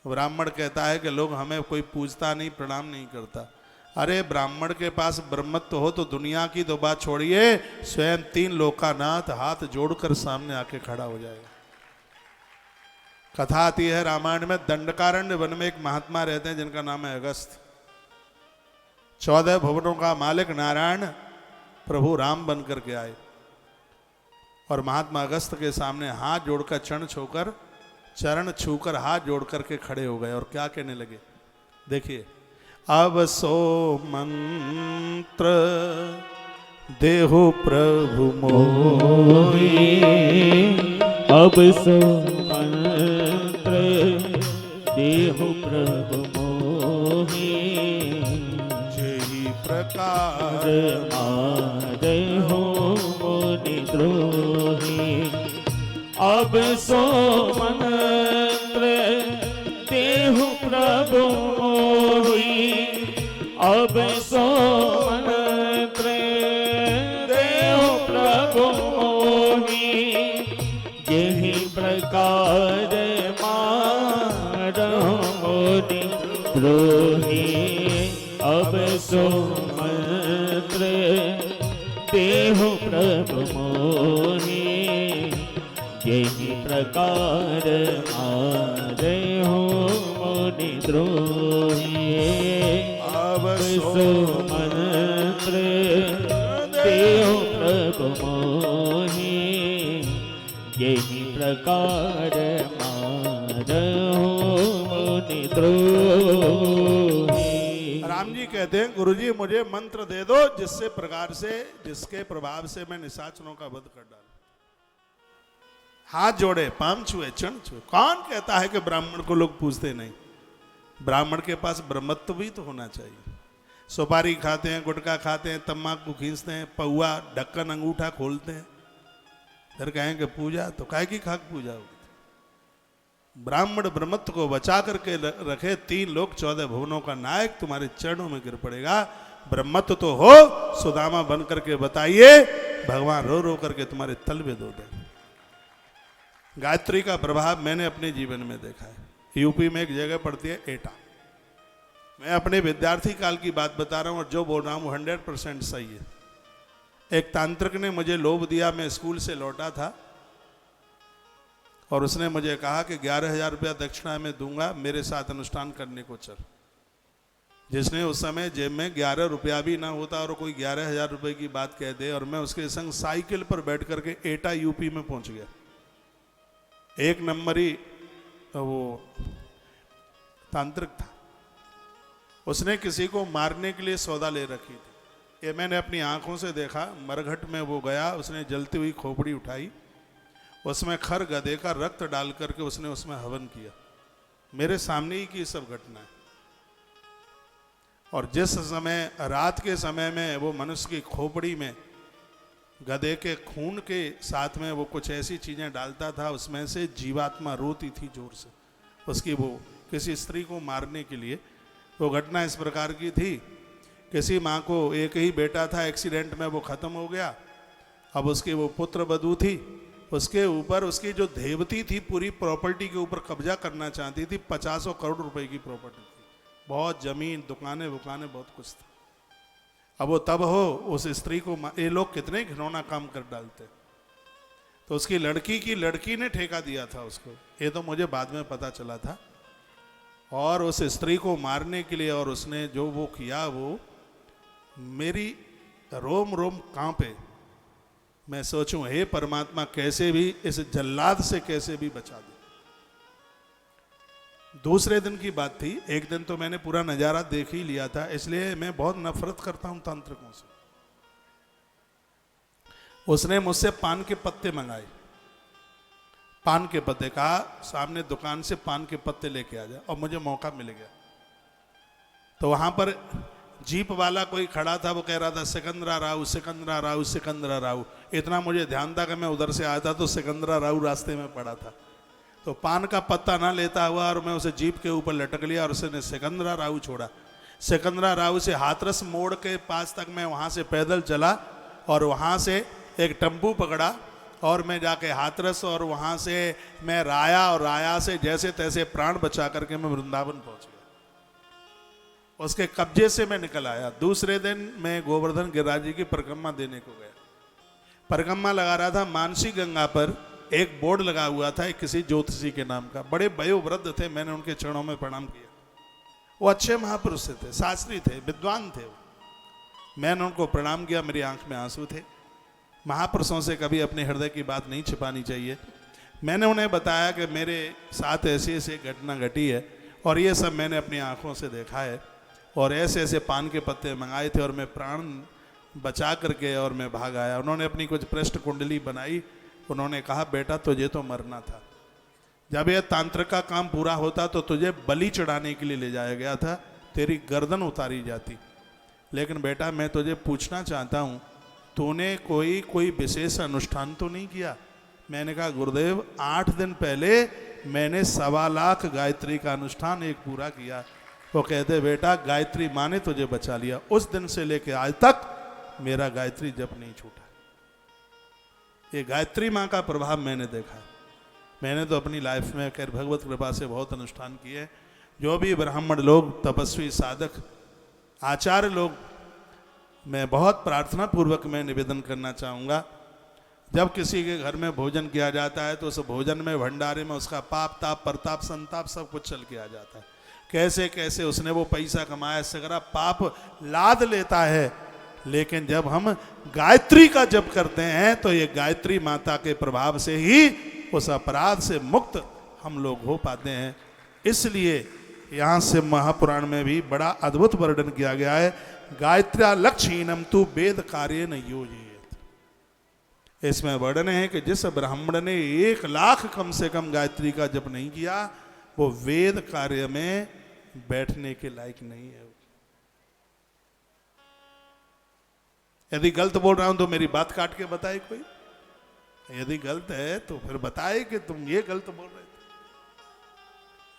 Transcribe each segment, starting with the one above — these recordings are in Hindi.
ब्राह्मण कहता है कि लोग हमें कोई पूजता नहीं, प्रणाम नहीं करता। अरे ब्राह्मण के पास ब्रह्मत्व हो तो दुनिया की तो बात छोड़िए, स्वयं 3 लोकानाथ हाथ जोड़कर सामने आके खड़ा हो जाएगा। कथा आती है रामायण में, दंडकारण्य वन में एक महात्मा रहते हैं जिनका नाम है अगस्त। 14 भुवनों का मालिक नारायण प्रभु राम बन करके आए और महात्मा अगस्त के सामने हाथ जोड़कर चरण छूकर हाथ जोड़ करके खड़े हो गए और क्या कहने लगे, देखिए। अब सो मंत्र देहु प्रभु मोहि, अब सो मंत्र देहु प्रभु मोहि, जेहि प्रकार देहु मुनि द्रोही। अब सो मंत्र देहु प्रभु मोहि, अब सो मंत्र देहु प्रभु मोहि, जेहि प्रकार मारहु मुनि द्रोही। अब सो मंत्र देहु प्रभु मोहि, जेहि प्रकार मारहु मुनि द्रोही। अब सो मंत्र देहु प्रभु मोहि, जेहि प्रकार मारहु मुनि द्रोही। राम जी कहते हैं, गुरुजी मुझे मंत्र दे दो जिससे प्रकार से, जिसके प्रभाव से मैं निशाचरों का वध कर डालूं। हाथ जोड़े, पाम छुए, चरण छुए। कौन कहता है कि ब्राह्मण को लोग पूछते नहीं? ब्राह्मण के पास ब्रह्मत्व भी तो होना चाहिए। सुपारी खाते हैं, गुटखा खाते हैं, तम्बाकू खींचते हैं, पौआ ढक्कन अंगूठा खोलते हैं, फिर कहेंगे पूजा, तो काहे की खाक पूजा होगी? ब्राह्मण ब्रह्मत्व को बचा करके रखे, 3 लोक 14 भुवनों का नायक तुम्हारे चरणों में गिर पड़ेगा। ब्रह्मत्व तो हो, सुदामा बन करके बताइए, भगवान रो रो करके तुम्हारे तल में दो दें। गायत्री का प्रभाव मैंने अपने जीवन में देखा है। यूपी में एक जगह पड़ती है एटा। मैं अपने विद्यार्थी काल की बात बता रहा हूं और जो बोल रहा हूं 100% सही है। एक तांत्रिक ने मुझे लोभ दिया, मैं स्कूल से लौटा था और उसने मुझे कहा कि 11,000 रुपया दक्षिणा में दूंगा, मेरे साथ अनुष्ठान करने को चल। जिसने उस समय जेब में 11 रुपया भी ना होता और कोई 11,000 रुपये की बात कह दे, और मैं उसके संग साइकिल पर बैठ करके एटा यूपी में पहुंच गया। 1 नंबरी वो तांत्रिक था, उसने किसी को मारने के लिए सौदा ले रखी थी। ये मैंने अपनी आंखों से देखा। मरघट में वो गया, उसने जलती हुई खोपड़ी उठाई, उसमें खर गधे का रक्त डाल करके उसने उसमें हवन किया। मेरे सामने ही की सब घटना है। और जिस समय रात के समय में वो मनुष्य की खोपड़ी में गधे के खून के साथ में वो कुछ ऐसी चीजें डालता था, उसमें से जीवात्मा रोती थी जोर से, उसकी वो किसी स्त्री को मारने के लिए। वो घटना इस प्रकार की थी, किसी माँ को एक ही बेटा था, एक्सीडेंट में वो खत्म हो गया। अब उसकी वो पुत्र वधू थी, उसके ऊपर उसकी जो देवती थी पूरी प्रॉपर्टी के ऊपर कब्जा करना चाहती थी। 50 करोड़ रुपए की प्रॉपर्टी थी, बहुत जमीन, दुकानें वुकानें, बहुत कुछ था। अब वो तब हो उस स्त्री को, ये लोग कितने घिनौना काम कर डालते। तो उसकी लड़की ने ठेका दिया था उसको, ये तो मुझे बाद में पता चला था। और उस स्त्री को मारने के लिए, और उसने जो वो किया, वो मेरी रोम रोम कांपे। मैं सोचूं, हे परमात्मा, कैसे भी इस जल्लाद से कैसे भी बचा दे। दूसरे दिन की बात थी, एक दिन तो मैंने पूरा नजारा देख ही लिया था, इसलिए मैं बहुत नफरत करता हूं तांत्रिकों से। उसने मुझसे पान के पत्ते मंगाए, पान के पत्ते, कहा सामने दुकान से पान के पत्ते लेके आ जा, और मुझे मौका मिल गया। तो वहां पर जीप वाला कोई खड़ा था, वो कह रहा था सिकंदरा राव, सिकंदरा राव, सिकंदरा राव। इतना मुझे ध्यान था कि मैं उधर से आया था तो सिकंदरा राव रास्ते में पड़ा था। तो पान का पत्ता ना लेता हुआ और मैं उसे जीप के ऊपर लटक लिया और उसने सिकंदरा राव छोड़ा। सिकंदरा राव से हाथरस मोड़ के पास तक मैं वहाँ से पैदल चला और वहाँ से एक टेम्पू पकड़ा और मैं जाके हाथरस और वहाँ से मैं राया और राया से जैसे तैसे प्राण बचा करके मैं वृंदावन पहुँच गया। उसके कब्जे से मैं निकल आया। दूसरे दिन मैं गोवर्धन गिरिराज जी की परिक्रमा देने को गया। परिक्रमा लगा रहा था, मानसी गंगा पर एक बोर्ड लगा हुआ था एक किसी ज्योतिषी के नाम का। बड़े वयोवृद्ध थे, मैंने उनके चरणों में प्रणाम किया। वो अच्छे महापुरुष थे, शास्त्री थे, विद्वान थे। मैंने उनको प्रणाम किया, मेरी आंख में आंसू थे। महापुरुषों से कभी अपने हृदय की बात नहीं छिपानी चाहिए। मैंने उन्हें बताया कि मेरे साथ ऐसी ऐसी घटना घटी है और ये सब मैंने अपनी आंखों से देखा है और ऐसे ऐसे पान के पत्ते मंगाए थे और मैं प्राण बचा करके और मैं भाग आया। उन्होंने अपनी कुछ पृष्ठ कुंडली बनाई। उन्होंने कहा, बेटा तुझे तो मरना था। जब यह तांत्रिक का काम पूरा होता तो तुझे बलि चढ़ाने के लिए ले जाया गया था, तेरी गर्दन उतारी जाती। लेकिन बेटा मैं तुझे पूछना चाहता हूँ, तूने कोई विशेष अनुष्ठान तो नहीं किया? मैंने कहा, गुरुदेव 8 दिन पहले मैंने 1.25 लाख गायत्री का अनुष्ठान एक पूरा किया। वो कहते, बेटा गायत्री माँ ने तुझे बचा लिया। उस दिन से लेके आज तक मेरा गायत्री जप नहीं छूटा। ये गायत्री माँ का प्रभाव मैंने देखा। मैंने तो अपनी लाइफ में खैर भगवत कृपा से बहुत अनुष्ठान किए। जो भी ब्राह्मण लोग, तपस्वी, साधक, आचार्य लोग, मैं बहुत प्रार्थना पूर्वक मैं निवेदन करना चाहूँगा, जब किसी के घर में भोजन किया जाता है तो उस भोजन में, भंडारे में उसका पाप, ताप, प्रताप, संताप सब कुछ चल के आ जाता है। कैसे कैसे उसने वो पैसा कमाया, सगरा पाप लाद लेता है। लेकिन जब हम गायत्री का जप करते हैं तो ये गायत्री माता के प्रभाव से ही उस अपराध से मुक्त हम लोग हो पाते हैं। इसलिए यहाँ से महापुराण में भी बड़ा अद्भुत वर्णन किया गया है, गायत्र्या लक्ष्यहीनम तु वेद कार्य न योजयेत्। इसमें वर्णन है कि जिस ब्राह्मण ने 1 लाख कम से कम गायत्री का जप नहीं किया, वो वेद कार्य में बैठने के लायक नहीं है। यदि गलत बोल रहा हूं तो मेरी बात काट के बताए कोई, यदि गलत है तो फिर बताए कि तुम ये गलत बोल रहे थे।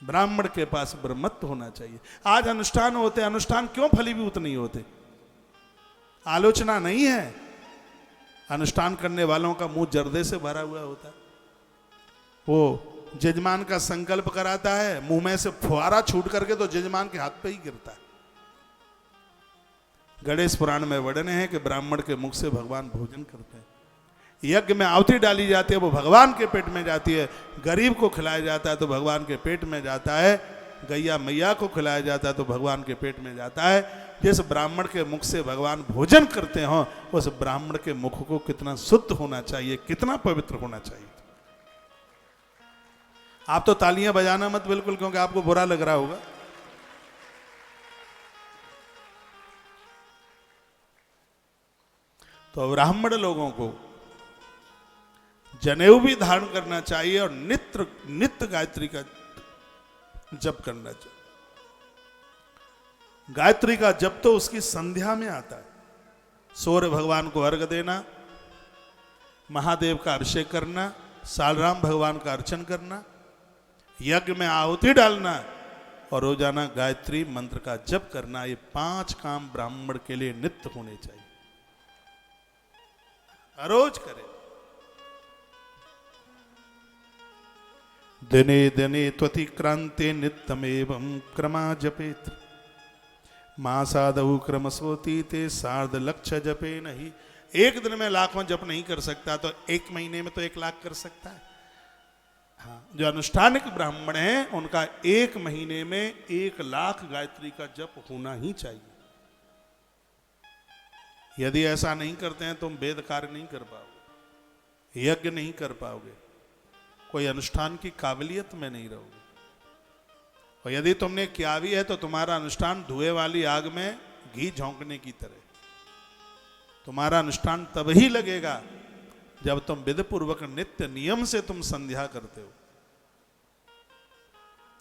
ब्राह्मण के पास ब्रह्मत्व होना चाहिए। आज अनुष्ठान होते, अनुष्ठान क्यों फलीभूत नहीं होते? आलोचना नहीं है, अनुष्ठान करने वालों का मुंह जर्दे से भरा हुआ होता है। वो जजमान का संकल्प कराता है, मुंह में से फुहारा छूट करके तो जजमान के हाथ पे ही गिरता है। गणेश पुराण में वर्णन है कि ब्राह्मण के मुख से भगवान भोजन करते हैं। यज्ञ में आहुति डाली जाती है, वो भगवान के पेट में जाती है। गरीब को खिलाया जाता है तो भगवान के पेट में जाता है। गैया मैया को खिलाया जाता है तो भगवान के पेट में जाता है। जिस ब्राह्मण के मुख से भगवान भोजन करते हो, उस ब्राह्मण के मुख को कितना शुद्ध होना चाहिए, कितना पवित्र होना चाहिए। आप तो तालियां बजाना मत बिल्कुल, क्योंकि आपको बुरा लग रहा होगा। तो ब्राह्मण लोगों को जनेऊ भी धारण करना चाहिए और नित्य गायत्री का जप करना चाहिए। गायत्री का जप तो उसकी संध्या में आता है। सूर्य भगवान को अर्घ देना, महादेव का अभिषेक करना, सालराम भगवान का अर्चन करना, यज्ञ में आहुति डालना और रोजाना गायत्री मंत्र का जप करना, ये 5 काम ब्राह्मण के लिए नित्य होने चाहिए। रोज करे। दिने दिने त्वतिक्रांते नित्यमेवं क्रमा जपेत्, मासादौ क्रमसोती ते सार्ध लक्ष्य जपे नहीं। एक दिन में लाखों जप नहीं कर सकता तो 1 महीने में तो 1 लाख कर सकता है। हाँ, जो अनुष्ठानिक ब्राह्मण हैं उनका 1 महीने में 1 लाख गायत्री का जप होना ही चाहिए। यदि ऐसा नहीं करते हैं तुम वेद कार्य नहीं कर पाओगे, यज्ञ नहीं कर पाओगे, कोई अनुष्ठान की काबिलियत में नहीं रहोगे। और यदि तुमने किया भी है तो तुम्हारा अनुष्ठान धुएं वाली आग में घी झोंकने की तरह। तुम्हारा अनुष्ठान तब ही लगेगा जब तुम विधिपूर्वक नित्य नियम से तुम संध्या करते हो,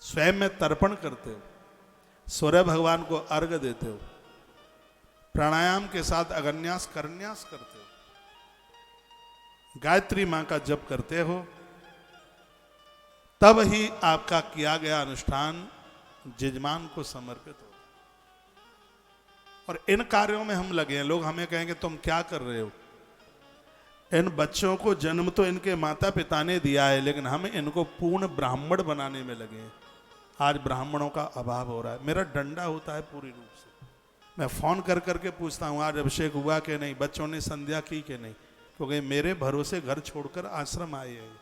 स्वयं में तर्पण करते हो, सूर्य भगवान को अर्घ देते हो, प्राणायाम के साथ अगन्यास करन्यास करते हो, गायत्री मां का जप करते हो, तब ही आपका किया गया अनुष्ठान जजमान को समर्पित हो। और इन कार्यों में हम लगे हैं। लोग हमें कहेंगे तुम क्या कर रहे हो? इन बच्चों को जन्म तो इनके माता पिता ने दिया है, लेकिन हम इनको पूर्ण ब्राह्मण बनाने में लगे हैं। आज ब्राह्मणों का अभाव हो रहा है। मेरा डंडा होता है पूरी रूप से। मैं फोन कर करके पूछता हूँ आज अभिषेक हुआ कि नहीं, बच्चों ने संध्या की कि नहीं, क्योंकि मेरे भरोसे घर छोड़कर आश्रम आए हैं।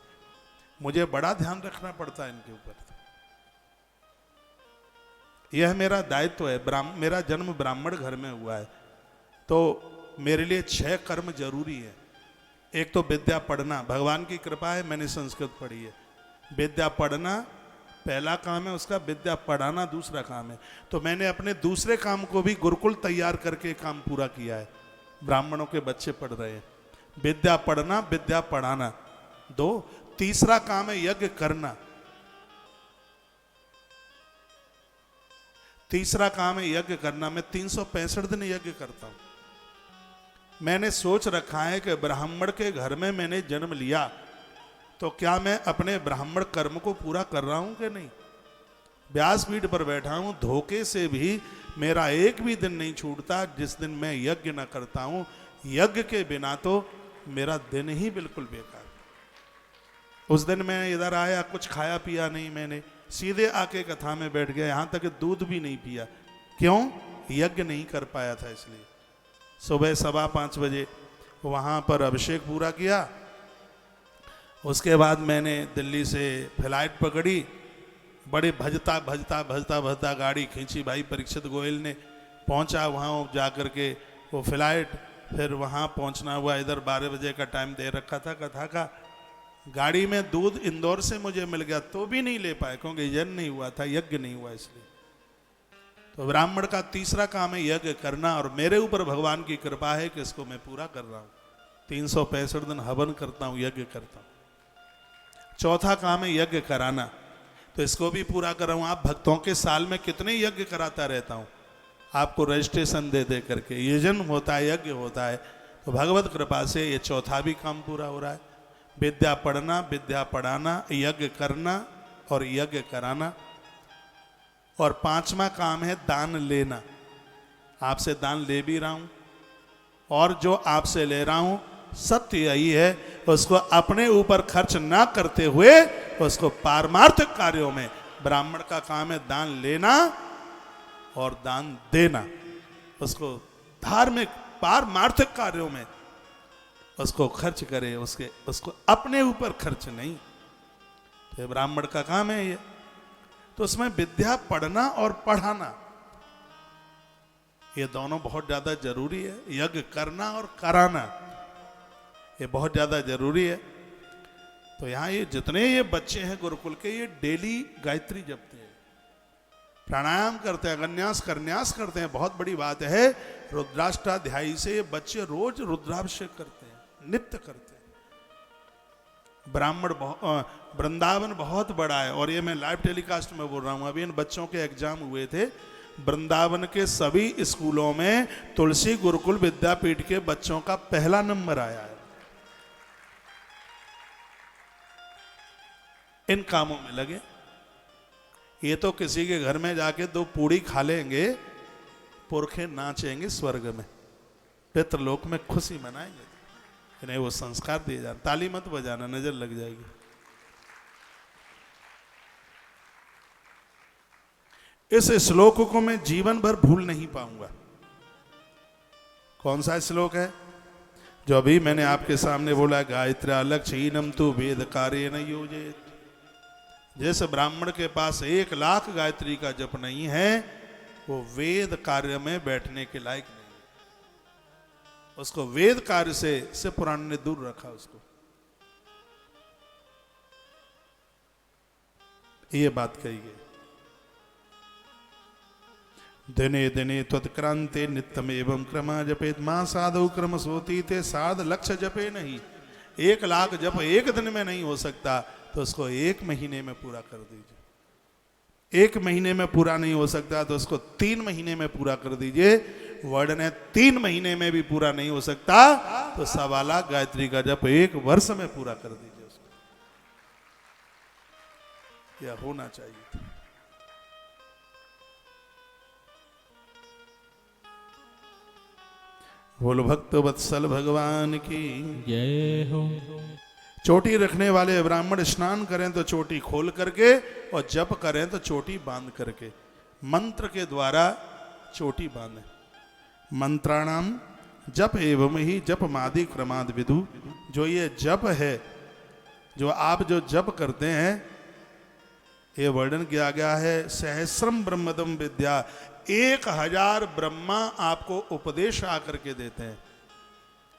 मुझे बड़ा ध्यान रखना पड़ता है इनके ऊपर। यह मेरा दायित्व है। मेरा जन्म ब्राह्मण घर में हुआ है, तो मेरे लिए 6 कर्म जरूरी है। एक तो विद्या पढ़ना, भगवान की कृपा है मैंने संस्कृत पढ़ी है। विद्या पढ़ना पहला काम है, उसका विद्या पढ़ाना दूसरा काम है। तो मैंने अपने दूसरे काम को भी गुरुकुल तैयार करके काम पूरा किया है। ब्राह्मणों के बच्चे पढ़ रहे हैं। विद्या पढ़ना, विद्या पढ़ाना 2। तीसरा काम है यज्ञ करना। तीसरा काम है यज्ञ करना। मैं 365 दिन यज्ञ करता हूं। मैंने सोच रखा है कि ब्राह्मण के घर में मैंने जन्म लिया, तो क्या मैं अपने ब्राह्मण कर्म को पूरा कर रहा हूं कि नहीं। व्यासपीठ पर बैठा हूं, धोखे से भी मेरा एक भी दिन नहीं छूटता जिस दिन मैं यज्ञ न करता हूं। यज्ञ के बिना तो मेरा दिन ही बिल्कुल बेकार। उस दिन मैं इधर आया, कुछ खाया पिया नहीं, मैंने सीधे आके कथा में बैठ गया। यहां तक दूध भी नहीं पिया। क्यों? यज्ञ नहीं कर पाया था इसलिए। सुबह 5:15 बजे वहां पर अभिषेक पूरा किया। उसके बाद मैंने दिल्ली से फ्लाइट पकड़ी। बड़े भजता भजता भजता भजता गाड़ी खींची भाई परीक्षित गोयल ने। पहुंचा वहाँ जा कर के वो फ्लाइट, फिर वहाँ पहुंचना हुआ। इधर 12 बजे का टाइम दे रखा था कथा का। गाड़ी में दूध इंदौर से मुझे मिल गया तो भी नहीं ले पाए, क्योंकि यज्ञ नहीं हुआ था, यज्ञ नहीं हुआ इसलिए। तो ब्राह्मण का तीसरा काम है यज्ञ करना, और मेरे ऊपर भगवान की कृपा है कि इसको मैं पूरा कर रहा हूँ। 365 दिन हवन करता हूँ, यज्ञ करता हूँ। चौथा काम है यज्ञ कराना, तो इसको भी पूरा कर रहा हूँ। आप भक्तों के साल में कितने यज्ञ कराता रहता हूँ, आपको रजिस्ट्रेशन दे दे करके। यजन होता है, यज्ञ होता है। तो भगवत कृपा से ये चौथा भी काम पूरा हो रहा है। विद्या पढ़ना, विद्या पढ़ाना, यज्ञ करना और यज्ञ कराना। और 5वां काम है दान लेना। आपसे दान ले भी रहा हूं, और जो आपसे ले रहा हूं सत्य यही है, उसको अपने ऊपर खर्च ना करते हुए उसको पारमार्थिक कार्यों में। ब्राह्मण का काम है दान लेना और दान देना। उसको धार्मिक पारमार्थिक कार्यों में उसको खर्च करे, उसको अपने ऊपर खर्च नहीं। तो ब्राह्मण का काम है ये। तो उसमें विद्या पढ़ना और पढ़ाना, ये दोनों बहुत ज्यादा जरूरी है। यज्ञ करना और कराना ये बहुत ज्यादा जरूरी है। तो यहाँ ये जितने ये बच्चे हैं गुरुकुल के, ये डेली गायत्री जपते हैं, प्राणायाम करते हैं, अगन्यास करन्यास करते हैं। बहुत बड़ी बात है। रुद्राष्टाध्यायी से ये बच्चे रोज रुद्राभिषेक करते हैं, नित्य करते हैं। वृंदावन बहुत बड़ा है, और ये मैं लाइव टेलीकास्ट में बोल रहा हूँ। अभी इन बच्चों के एग्जाम हुए थे। वृंदावन के सभी स्कूलों में तुलसी गुरुकुल विद्यापीठ के बच्चों का पहला नंबर आया है इन कामों में लगे। ये तो किसी के घर में जाके 2 पूड़ी खा लेंगे, पुरखे नाचेंगे स्वर्ग में, पितृलोक में खुशी मनाएंगे। इन्हें वो संस्कार दिए जाए। ताली मत बजाना, नजर लग जाएगी। इस श्लोक को मैं जीवन भर भूल नहीं पाऊंगा। कौन सा श्लोक है? जो अभी मैंने आपके सामने बोला, गायत्र्या लक्ष्यहीनम तु वेद कार्य न योजेत। जिस ब्राह्मण के पास 1 लाख गायत्री का जप नहीं है, वो वेद कार्य में बैठने के लायक नहीं। उसको वेद कार्य से पुराण ने दूर रखा उसको। ये बात कही गई। दिने दिने त्वत्क्रांते नित्यम एवं क्रमा जपेत मां साधु क्रम सोती थे साध लक्ष्य जपे नहीं। 1 लाख जप एक दिन में नहीं हो सकता, तो उसको 1 महीने में पूरा कर दीजिए। 1 महीने में पूरा नहीं हो सकता तो उसको 3 महीने में पूरा कर दीजिए। वर्ड ने 3 महीने में भी पूरा नहीं हो सकता तो 1.25 लाख गायत्री का जप 1 वर्ष में पूरा कर दीजिए उसको। यह होना चाहिए। बोल भक्त वत्सल भगवान की। जय हो। चोटी रखने वाले ब्राह्मण स्नान करें तो चोटी खोल करके और जप करें तो चोटी बांध करके, मंत्र के द्वारा चोटी बांधें। मंत्राणाम जप एवं ही जप मादि क्रमाद विदु। जो ये जप है, जो आप जो जप करते हैं, ये वर्णन किया गया है सहस्रम ब्रह्मदम विद्या, 1000 ब्रह्मा आपको उपदेश आकर के देते हैं।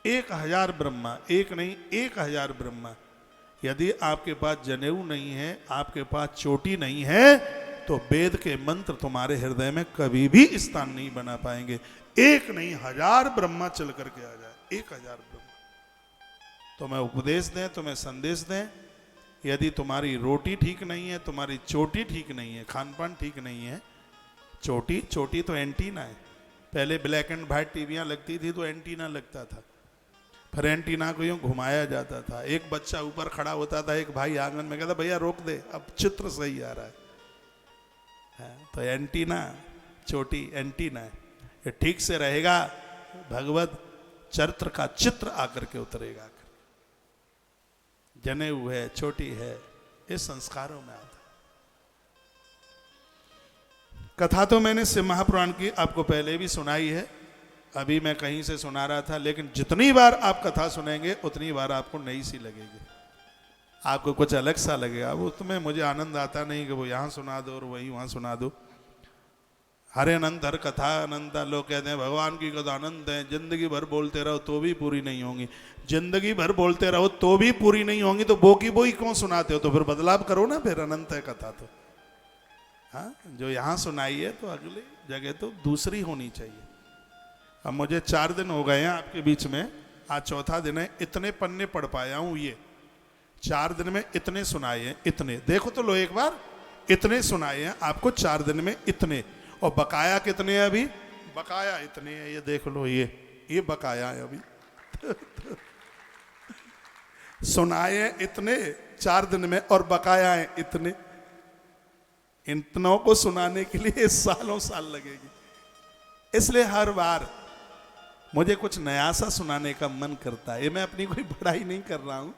1000 ब्रह्मा, एक नहीं 1000 ब्रह्मा। यदि आपके पास जनेऊ नहीं है, आपके पास चोटी नहीं है, तो वेद के मंत्र तुम्हारे हृदय में कभी भी स्थान नहीं बना पाएंगे। एक नहीं 1000 ब्रह्मा चल करके आ जाए, 1000 ब्रह्मा तुम्हें उपदेश दें, तुम्हें संदेश दें। यदि तुम्हारी रोटी ठीक नहीं है, तुम्हारी चोटी ठीक नहीं है, खान पान ठीक नहीं है, चोटी तो एंटीना है। पहले ब्लैक एंड व्हाइट टीवियां लगती थी तो एंटीना लगता था, फिर एंटीना को यूं घुमाया जाता था। एक बच्चा ऊपर खड़ा होता था, एक भाई आंगन में कहता भैया रोक दे, अब चित्र सही आ रहा है। तो एंटीना, चोटी एंटीना है, ये ठीक से रहेगा, भगवत चरित्र का चित्र आकर के उतरेगा। जनेऊ है, चोटी है, ये संस्कारों में आता है। कथा तो मैंने शिव महापुराण की आपको पहले भी सुनाई है, अभी मैं कहीं से सुना रहा था, लेकिन जितनी बार आप कथा सुनेंगे उतनी बार आपको नई सी लगेगी, आपको कुछ अलग सा लगेगा। वो तुम्हें मुझे आनंद आता नहीं कि वो यहाँ सुना दो और वही वहाँ सुना दो। हरे अनंत हर कथा अनंत। लोग कहते हैं भगवान की कथा अनंत है, जिंदगी भर बोलते रहो तो भी पूरी नहीं होंगी। जिंदगी भर बोलते रहो तो भी पूरी नहीं होंगी तो वो की वो ही क्यों सुनाते हो? तो फिर बदलाव करो ना, फिर अनंत है कथा तो। हाँ, जो यहाँ सुनाई है तो अगली जगह तो दूसरी होनी चाहिए। अब मुझे 4 दिन हो गए हैं आपके बीच में, आज चौथा दिन है, इतने पन्ने पढ़ पाया हूँ। ये 4 दिन में इतने सुनाए हैं, इतने देखो तो लो एक बार, इतने सुनाए हैं आपको 4 दिन में इतने। और बकाया कितने हैं अभी? बकाया इतने हैं, ये देख लो, ये बकाया है अभी। सुनाए हैं इतने 4 दिन में और बकाया है इतने। इतनों को सुनाने के लिए सालों साल लगेगी। इसलिए हर बार मुझे कुछ नया सा सुनाने का मन करता है। ये मैं अपनी कोई बड़ाई नहीं कर रहा हूं।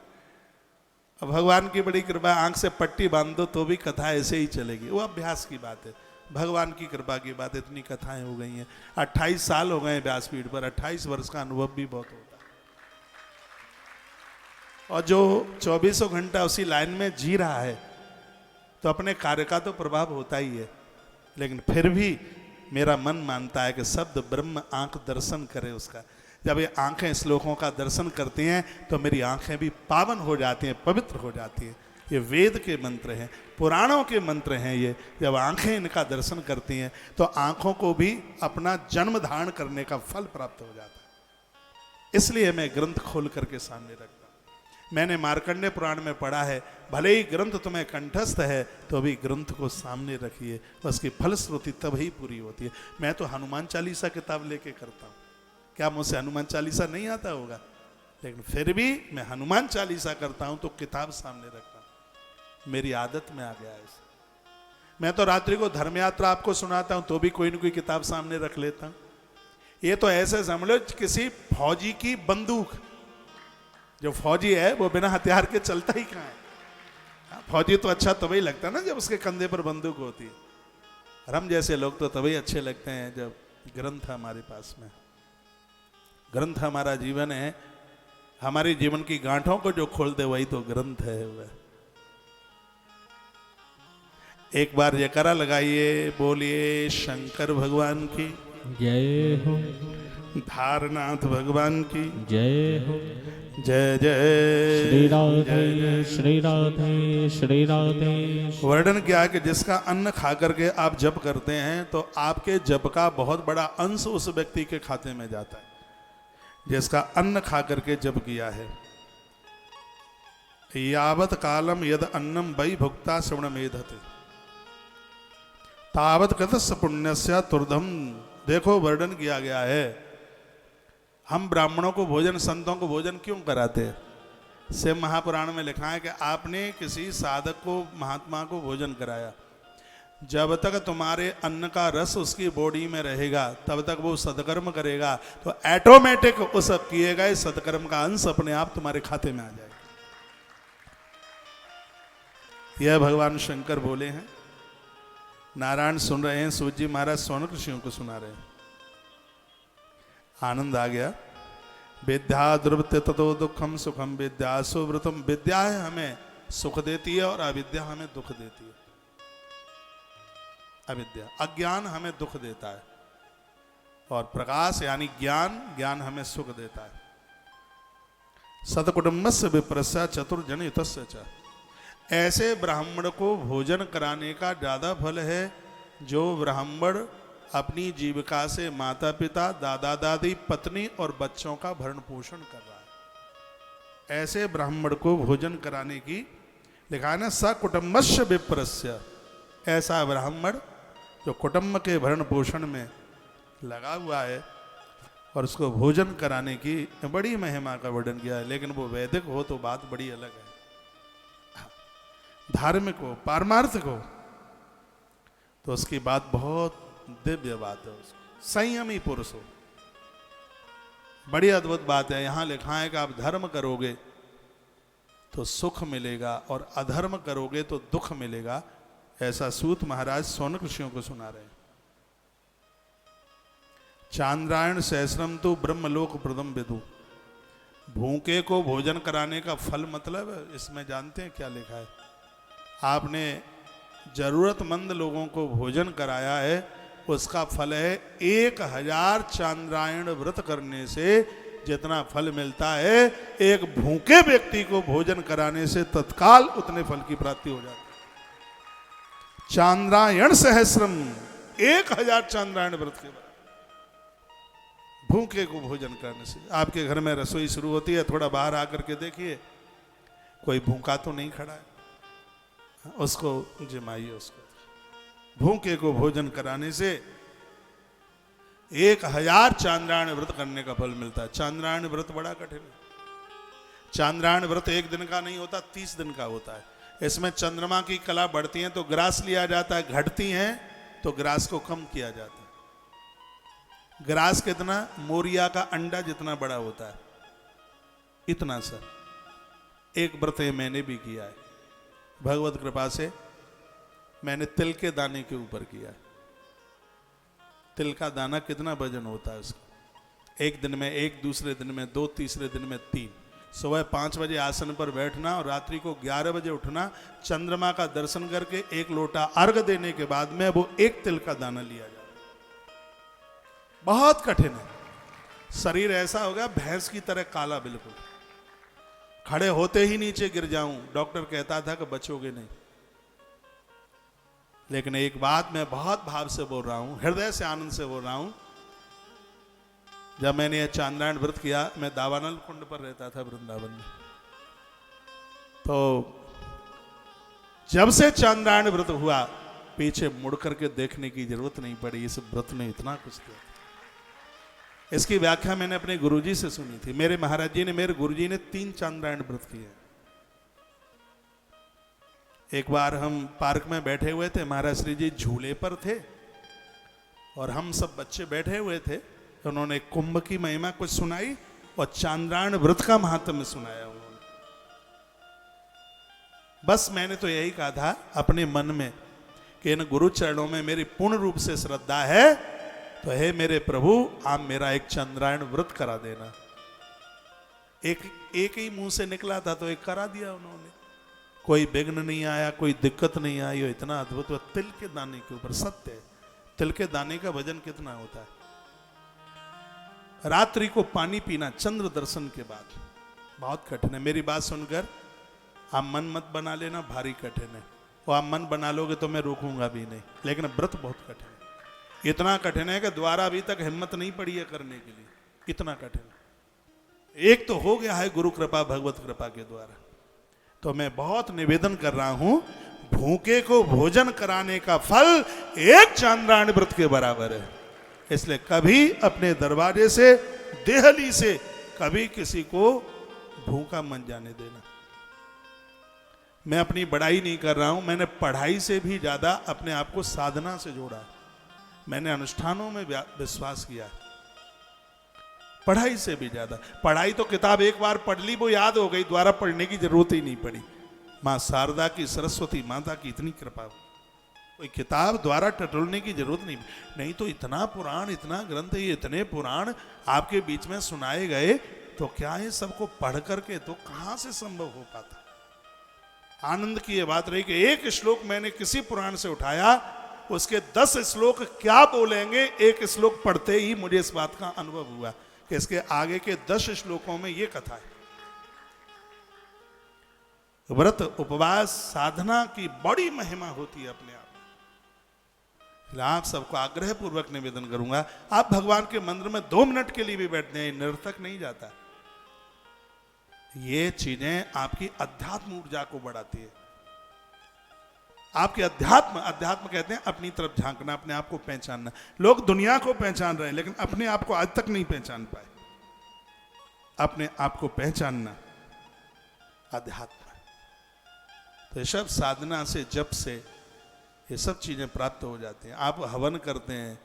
अब भगवान की बड़ी कृपा, आंख से पट्टी बांध दो तो भी कथा ऐसे ही चलेगी, वो अभ्यास की बात है, भगवान की कृपा की बात। इतनी कथाएं हो गई हैं, 28 साल हो गए व्यासपीठ पर, 28 वर्ष का अनुभव भी बहुत होता है। और जो 24 घंटा उसी लाइन में जी रहा है तो अपने कार्य का तो प्रभाव होता ही है, लेकिन फिर भी मेरा मन मानता है कि शब्द ब्रह्म आंख दर्शन करे उसका। जब ये आंखें श्लोकों का दर्शन करती हैं तो मेरी आंखें भी पावन हो जाती हैं, पवित्र हो जाती हैं। ये वेद के मंत्र हैं, पुराणों के मंत्र हैं ये। जब आंखें इनका दर्शन करती हैं तो आंखों को भी अपना जन्म धारण करने का फल प्राप्त हो जाता है। इसलिए मैं ग्रंथ खोल करके सामने रखता हूँ। मैंने मार्कंडेय पुराण में पढ़ा है, भले ही ग्रंथ तुम्हें कंठस्थ है तो भी ग्रंथ को सामने रखिए, उसकी फलश्रुति तब ही पूरी होती है। मैं तो हनुमान चालीसा किताब लेके करता हूँ, क्या मुझसे हनुमान चालीसा नहीं आता होगा? लेकिन फिर भी मैं हनुमान चालीसा करता हूँ तो किताब सामने रखता हूँ, मेरी आदत में आ गया है। मैं तो रात्रि को धर्म यात्रा आपको सुनाता हूँ तो भी कोई न कोई किताब सामने रख लेता हूँ। ये तो ऐसे समझ लो किसी फौजी की बंदूक, जो फौजी है वो बिना हथियार के चलता ही कहाँ है? फौजी तो अच्छा तभी लगता है ना जब उसके कंधे पर बंदूक होती है। और हम जैसे लोग तो तभी अच्छे लगते हैं जब ग्रंथ हमारे पास में। ग्रंथ हमारा जीवन है, हमारी जीवन की गांठों को जो खोल दे वही तो ग्रंथ है। वह एक बार जयकारा लगाइए, बोलिए शंकर भगवान की जय हो, धारनाथ भगवान की जय हो। जय जय श्री राधे श्री राधे श्री राधे। वर्णन किया कि जिसका अन्न खा करके आप जप करते हैं तो आपके जप का बहुत बड़ा अंश उस व्यक्ति के खाते में जाता है जिसका अन्न खा करके जप किया है। यावत कालम यद अन्नम वै भुक्ता श्रवण मेधते तावत कृतस्य पुण्यस्य तुर्धम। देखो वर्णन किया गया है, हम ब्राह्मणों को भोजन, संतों को भोजन क्यों कराते हैं? शिव महापुराण में लिखा है कि आपने किसी साधक को, महात्मा को भोजन कराया, जब तक तुम्हारे अन्न का रस उसकी बॉडी में रहेगा तब तक वो सत्कर्म करेगा, तो ऑटोमेटिक उस किए गए सत्कर्म का अंश अपने आप तुम्हारे खाते में आ जाएगा। यह भगवान शंकर बोले हैं। नारायण सुन रहे हैं, सूत जी महाराज सौनक ऋषियों को सुना रहे हैं। आनंद आ गया। विद्या द्रवते ततो दुखम सुखम विद्या सुव्रतम। विद्या है हमें सुख देती है और अविद्या हमें दुख देती है। अविद्या, अज्ञान हमें दुख देता है और प्रकाश यानी ज्ञान हमें सुख देता है। सतकुटुंबस्य विप्रस्य चतुर्जन युतस्य च। ऐसे ब्राह्मण को भोजन कराने का ज्यादा फल है जो ब्राह्मण अपनी जीविका से माता पिता, दादा दादी, पत्नी और बच्चों का भरण पोषण कर रहा है। ऐसे ब्राह्मण को भोजन कराने की लिखा है ना, सकुटुंबस्य विप्रस्य। ऐसा ब्राह्मण जो कुटुंब के भरण पोषण में लगा हुआ है और उसको भोजन कराने की बड़ी महिमा का वर्णन किया है। लेकिन वो वैदिक हो तो बात बड़ी अलग है, धार्मिक हो, पारमार्थिक हो तो उसकी बात बहुत दिव्य बात है। उसको संयमी पुरुष हो, बड़ी अद्भुत बात है। यहां लिखा है कि आप धर्म करोगे तो सुख मिलेगा और अधर्म करोगे तो दुख मिलेगा। ऐसा सूत महाराज सौनक ऋषियों को सुना रहे हैं। चांद्रायण सहस्रम तो ब्रह्मलोक प्रदम विदु। भूखे को भोजन कराने का फल मतलब इसमें जानते हैं क्या लिखा है? आपने जरूरतमंद लोगों को भोजन कराया है, उसका फल है 1000 चांद्रायण व्रत करने से जितना फल मिलता है, एक भूखे व्यक्ति को भोजन कराने से तत्काल उतने फल की प्राप्ति हो जाती है। चांद्रायण सहस्रम, 1000 चांद्रायण व्रत के बाद भूखे को भोजन करने से। आपके घर में रसोई शुरू होती है, थोड़ा बाहर आकर के देखिए, कोई भूखा तो नहीं खड़ा है, उसको जिमाइए। उसको भूखे को भोजन कराने से 1000 चांद्रायण व्रत करने का फल मिलता है। चांद्रायण व्रत बड़ा कठिन है। चांद्रायण व्रत एक दिन का नहीं होता, 30 दिन का होता है। इसमें चंद्रमा की कला बढ़ती है तो ग्रास लिया जाता है, घटती हैं तो ग्रास को कम किया जाता है। ग्रास कितना? मोरिया का अंडा जितना बड़ा होता है, इतना सा। एक व्रत मैंने भी किया है, भगवत कृपा से। मैंने तिल के दाने के ऊपर किया है। तिल का दाना कितना वजन होता है उसका? एक दिन में 1, दूसरे दिन में 2, तीसरे दिन में 3। सुबह 5 बजे आसन पर बैठना और रात्रि को 11 बजे उठना, चंद्रमा का दर्शन करके 1 लोटा अर्घ देने के बाद में वो 1 तिल का दाना लिया जाए। बहुत कठिन है। शरीर ऐसा हो गया भैंस की तरह काला, बिल्कुल खड़े होते ही नीचे गिर जाऊं। डॉक्टर कहता था कि बचोगे नहीं। लेकिन एक बात मैं बहुत भाव से बोल रहा हूं, हृदय से आनंद से बोल रहा हूं। जब मैंने यह चांद्रायण व्रत किया, मैं दावानल कुंड पर रहता था वृंदावन में, तो जब से चांद्रायण व्रत हुआ पीछे मुड़ करके देखने की जरूरत नहीं पड़ी। इस व्रत ने इतना कुछ दिया। इसकी व्याख्या मैंने अपने गुरुजी से सुनी थी। मेरे महाराज जी ने, मेरे गुरुजी ने 3 चांद्रायण व्रत किए। एक बार हम पार्क में बैठे हुए थे, महाराज श्री जी झूले पर थे और हम सब बच्चे बैठे हुए थे। उन्होंने कुंभ की महिमा कुछ सुनाई और चांद्रायण व्रत का महात्म्य सुनाया उन्होंने। बस मैंने तो यही कहा था अपने मन में कि इन गुरु चरणों में मेरी पूर्ण रूप से श्रद्धा है, तो हे मेरे प्रभु, आप मेरा एक चांद्रायण व्रत करा देना। एक ही मुंह से निकला था तो एक करा दिया उन्होंने। कोई विघ्न नहीं आया, कोई दिक्कत नहीं आई। वो इतना अद्भुत। तिल के दाने के ऊपर सत्य है, तिल के दाने का वजन कितना होता है। रात्रि को पानी पीना चंद्र दर्शन के बाद बहुत कठिन है। मेरी बात सुनकर आप मन मत बना लेना, भारी कठिन है। और आप मन बना लोगे तो मैं रोकूंगा भी नहीं। लेकिन व्रत बहुत कठिन है। इतना कठिन है कि द्वारा अभी तक हिम्मत नहीं पड़ी है करने के लिए, इतना कठिन है। एक तो हो गया है गुरु कृपा, भगवत कृपा के द्वारा। तो मैं बहुत निवेदन कर रहा हूं, भूखे को भोजन कराने का फल 1 चांद्रायण व्रत के बराबर है। इसलिए कभी अपने दरवाजे से, देहली से कभी किसी को भूखा मत जाने देना। मैं अपनी बड़ाई नहीं कर रहा हूं, मैंने पढ़ाई से भी ज्यादा अपने आप को साधना से जोड़ा। मैंने अनुष्ठानों में विश्वास किया, पढ़ाई से भी ज्यादा। पढ़ाई तो किताब एक बार पढ़ ली, वो याद हो गई, दोबारा पढ़ने की जरूरत ही नहीं पड़ी। मां शारदा की, सरस्वती माता की इतनी कृपा, कोई किताब द्वारा टटोलने की जरूरत नहीं तो इतना पुराण, इतना ग्रंथ, ये इतने पुराण आपके बीच में सुनाए गए, तो क्या ये सबको पढ़ करके तो कहां से संभव हो पाता। आनंद की ये बात रही कि एक श्लोक मैंने किसी पुराण से उठाया, उसके 10 श्लोक क्या बोलेंगे, एक श्लोक पढ़ते ही मुझे इस बात का अनुभव हुआ कि इसके आगे के 10 श्लोकों में ये कथा है। व्रत, उपवास, साधना की बड़ी महिमा होती है अपने आप। आप सबको आग्रह पूर्वक निवेदन करूंगा, आप भगवान के मंदिर में 2 मिनट के लिए भी बैठते हैं, निरर्थक नहीं जाता। ये चीजें आपकी अध्यात्म ऊर्जा को बढ़ाती है। आपके अध्यात्म कहते हैं अपनी तरफ झांकना, अपने आप को पहचानना। लोग दुनिया को पहचान रहे हैं, लेकिन अपने आप को आज तक नहीं पहचान पाए। अपने आप को पहचानना अध्यात्म। तो ये सब साधना से, जप से ये सब चीजें प्राप्त हो जाती हैं। आप हवन करते हैं,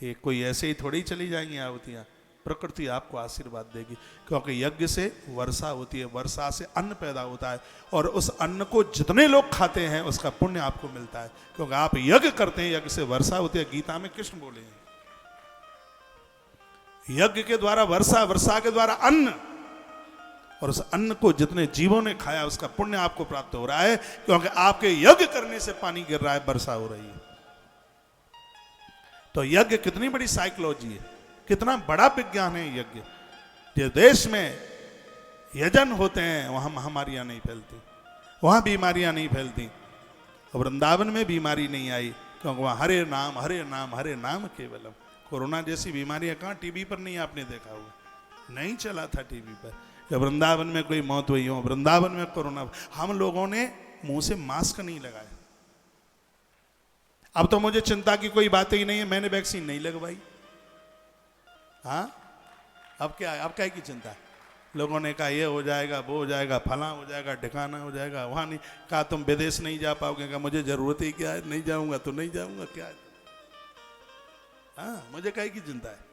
ये कोई ऐसे ही थोड़ी चली जाएंगी आहुतियां, प्रकृति आपको आशीर्वाद देगी, क्योंकि यज्ञ से वर्षा होती है, वर्षा से अन्न पैदा होता है, और उस अन्न को जितने लोग खाते हैं उसका पुण्य आपको मिलता है, क्योंकि आप यज्ञ करते हैं, यज्ञ से वर्षा होती है। गीता में कृष्ण बोले हैं, यज्ञ के द्वारा वर्षा, वर्षा के द्वारा अन्न, और उस अन्न को जितने जीवों ने खाया उसका पुण्य आपको प्राप्त हो रहा है, क्योंकि आपके यज्ञ करने से पानी गिर रहा है, वर्षा हो रही है। तो यज्ञ कितनी बड़ी साइकोलॉजी है, कितना बड़ा विज्ञान है यज्ञ। जिस देश में यजन होते हैं वहां महामारियां नहीं फैलती, वहां बीमारियां नहीं फैलती। वृंदावन में बीमारी नहीं आई, क्योंकि वहां हरे नाम हरे नाम हरे नाम केवलम। कोरोना जैसी बीमारियां कहां टीवी पर नहीं आपने देखा हुआ, नहीं चला था टीवी पर। जब वृंदावन में कोई मौत हुई हो, वृंदावन में कोरोना, हम लोगों ने मुंह से मास्क नहीं लगाया। अब तो मुझे चिंता की कोई बात ही नहीं है, मैंने वैक्सीन नहीं लगवाई। हाँ, अब क्या है, अब क्या की चिंता है। लोगों ने कहा ये हो जाएगा, वो हो जाएगा, फला हो जाएगा, ठिकाना हो जाएगा, वहां नहीं कहा तुम विदेश नहीं जा पाओगे, कहा मुझे जरूरत ही क्या है, नहीं जाऊंगा तो नहीं जाऊंगा, क्या है। हाँ, मुझे क्या की चिंता है,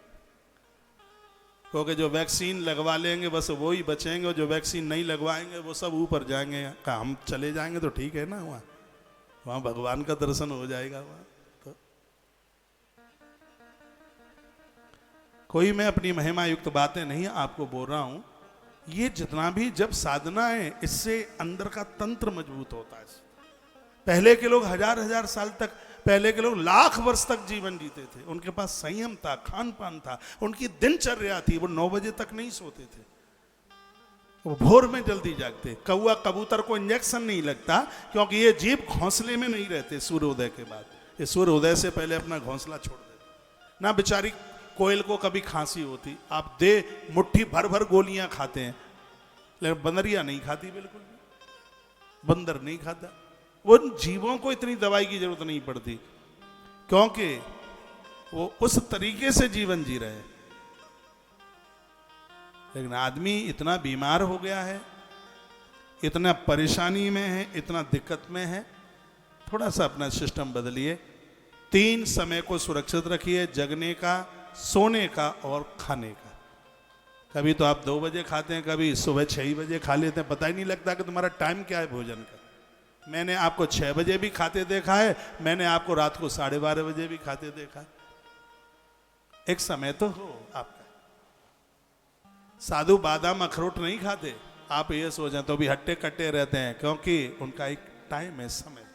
क्योंकि जो वैक्सीन लगवा लेंगे बस वो ही बचेंगे, और जो वैक्सीन नहीं लगवाएंगे वो सब ऊपर जाएंगे। कहा हम चले जाएंगे तो ठीक है ना, वहां भगवान का दर्शन हो जाएगा। वहां तो कोई मैं अपनी महिमा युक्त बातें नहीं आपको बोल रहा हूं, ये जितना भी जब साधना है, इससे अंदर का तंत्र मजबूत होता है। पहले के लोग हजार साल तक, पहले के लोग लाख वर्ष तक जीवन जीते थे, उनके पास संयम था, खान पान था, उनकी दिनचर्या थी, वो 9 बजे तक नहीं सोते थे, वो भोर में जल्दी जागते। कौवा कबूतर को इंजेक्शन नहीं लगता, क्योंकि ये जीव घोंसले में नहीं रहते सूर्योदय के बाद, ये सूर्योदय से पहले अपना घोंसला छोड़ देते। ना बेचारी कोयल को कभी खांसी होती, आप दे मुट्ठी भर भर गोलियां खाते हैं, लेकिन बंदरिया नहीं खाती, बिल्कुल बंदर नहीं खाता। उन जीवों को इतनी दवाई की जरूरत नहीं पड़ती, क्योंकि वो उस तरीके से जीवन जी रहे हैं। लेकिन आदमी इतना बीमार हो गया है, इतना परेशानी में है, इतना दिक्कत में है। थोड़ा सा अपना सिस्टम बदलिए, 3 समय को सुरक्षित रखिए, जगने का, सोने का और खाने का। कभी तो आप 2 बजे खाते हैं, कभी सुबह 6 बजे खा लेते हैं, पता ही नहीं लगता कि तुम्हारा टाइम क्या है भोजन का। मैंने आपको 6 बजे भी खाते देखा है, मैंने आपको रात को 12:30 बजे भी खाते देखा है। एक समय तो हो आपका। साधु बादाम अखरोट नहीं खाते, आप ये सोचें तो भी हट्टे कट्टे रहते हैं, क्योंकि उनका एक टाइम है, समय।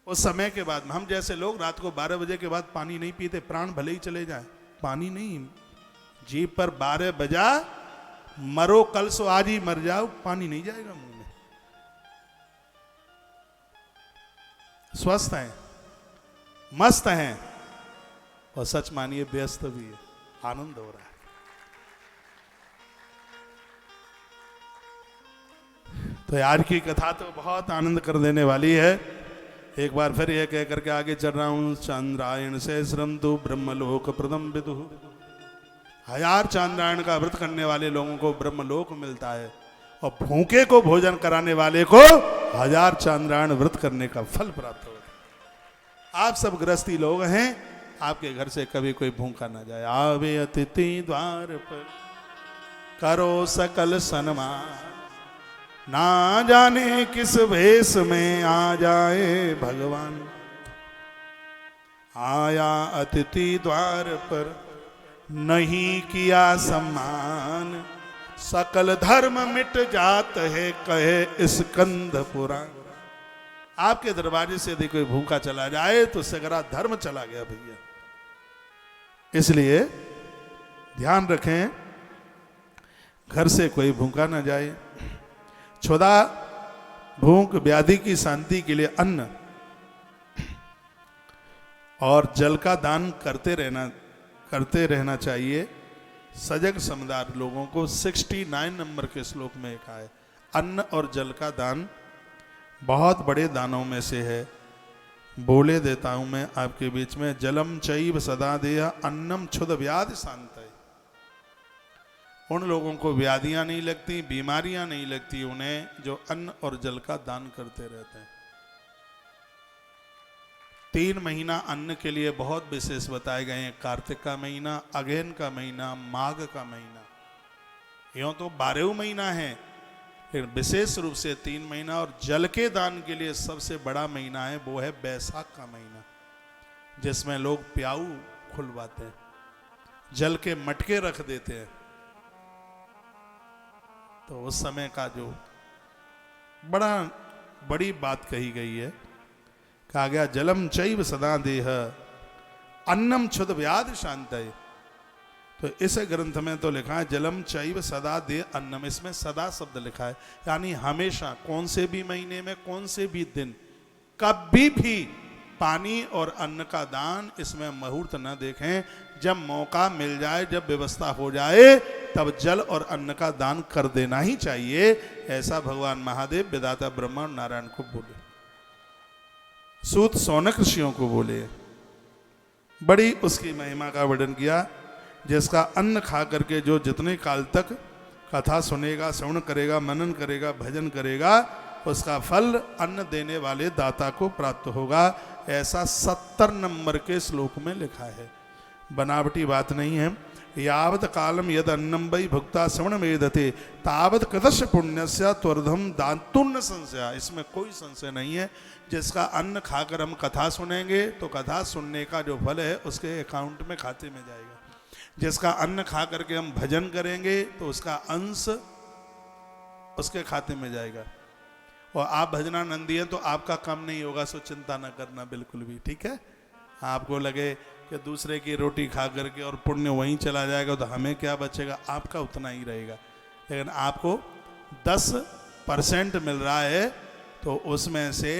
उस समय के बाद हम जैसे लोग रात को 12 बजे के बाद पानी नहीं पीते, प्राण भले ही चले जाए, पानी नहीं। जीभ पर 12 बजा, मरो कल सो आज ही मर जाओ, पानी नहीं जाएगा मुंह में। स्वस्थ हैं, मस्त हैं, और सच मानिए व्यस्त भी है, आनंद हो रहा है। तो आज की कथा तो बहुत आनंद कर देने वाली है। एक बार फिर यह कह करके आगे चल रहा हूं, चांद्रायण से श्रम तो ब्रह्मलोक प्रदम विदु। 1000 चांद्रायण का व्रत करने वाले लोगों को ब्रह्मलोक मिलता है, और भूखे को भोजन कराने वाले को 1000 चांद्रायण व्रत करने का फल प्राप्त होता है। आप सब गृहस्थी लोग हैं, आपके घर से कभी कोई भूखा ना जाए। आवे अतिथि द्वार पर करो सकल सन्मान, ना जाने किस भेष में आ जाए भगवान। आया अतिथि द्वार पर नहीं किया सम्मान, सकल धर्म मिट जात है कहे स्कंद पुराण। आपके दरवाजे से यदि कोई भूखा चला जाए तो सगरा धर्म चला गया भैया। इसलिए ध्यान रखें, घर से कोई भूखा ना जाए। छुदा भूख व्याधि की शांति के लिए अन्न और जल का दान करते रहना चाहिए। सजग समझदार लोगों को 69 नंबर के श्लोक में लिखा है, अन्न और जल का दान बहुत बड़े दानों में से है। बोले देता हूं मैं आपके बीच में, जलम चैव सदा देह अन्नम क्षुद व्याधि शांतये। उन लोगों को व्याधियां नहीं लगती, बीमारियां नहीं लगती उन्हें जो अन्न और जल का दान करते रहते हैं। 3 महीना अन्न के लिए बहुत विशेष बताए गए हैं। कार्तिक का महीना, अगहन का महीना, माघ का महीना, यूं तो 12 महीना है, लेकिन विशेष रूप से 3 महीना। और जल के दान के लिए सबसे बड़ा महीना है, वो है बैसाख का महीना, जिसमें लोग प्याऊ खुलवाते हैं, जल के मटके रख देते हैं। तो उस समय का जो बड़ी बात कही गई है, कहा गया जलम चैव सदा देह अन्नम क्षुद व्याधि शांतये। तो इस ग्रंथ में तो लिखा है जलम चैव सदा दे अन्नम, इसमें सदा शब्द लिखा है, यानी हमेशा, कौन से भी महीने में, कौन से भी दिन, कभी भी पानी और अन्न का दान, इसमें मुहूर्त न देखें। जब मौका मिल जाए, जब व्यवस्था हो जाए, तब जल और अन्न का दान कर देना ही चाहिए। ऐसा भगवान महादेव विधाता ब्रह्मा और नारायण को बोले, सूत सौनक ऋषियों को बोले। बड़ी उसकी महिमा का वर्णन किया, जिसका अन्न खा करके जो जितने काल तक कथा सुनेगा, श्रवण करेगा, मनन करेगा, भजन करेगा, उसका फल अन्न देने वाले दाता को प्राप्त होगा। ऐसा 70 नंबर के श्लोक में लिखा है, बनावटी बात नहीं है। यावत कालम यद अन्नम वै भुक्ता श्रवण वेदते तावत कृतस्य पुण्यस्य त्वरधम दातुन्न संशय। इसमें कोई संशय नहीं है। जिसका अन्न खाकर हम कथा सुनेंगे तो कथा सुनने का जो फल है उसके अकाउंट में, खाते में जाएगा। जिसका अन्न खा करके हम भजन करेंगे तो उसका अंश उसके खाते में जाएगा। और आप भजनानंदी हैं तो आपका कम नहीं होगा, सो चिंता न करना बिल्कुल भी, ठीक है। आपको लगे कि दूसरे की रोटी खा करके और पुण्य वहीं चला जाएगा तो हमें क्या बचेगा, आपका उतना ही रहेगा। लेकिन आपको 10% मिल रहा है तो उसमें से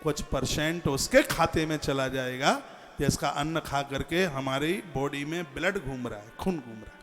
कुछ % उसके खाते में चला जाएगा, जिसका अन्न खा करके हमारी बॉडी में ब्लड घूम रहा है, खून घूम रहा है।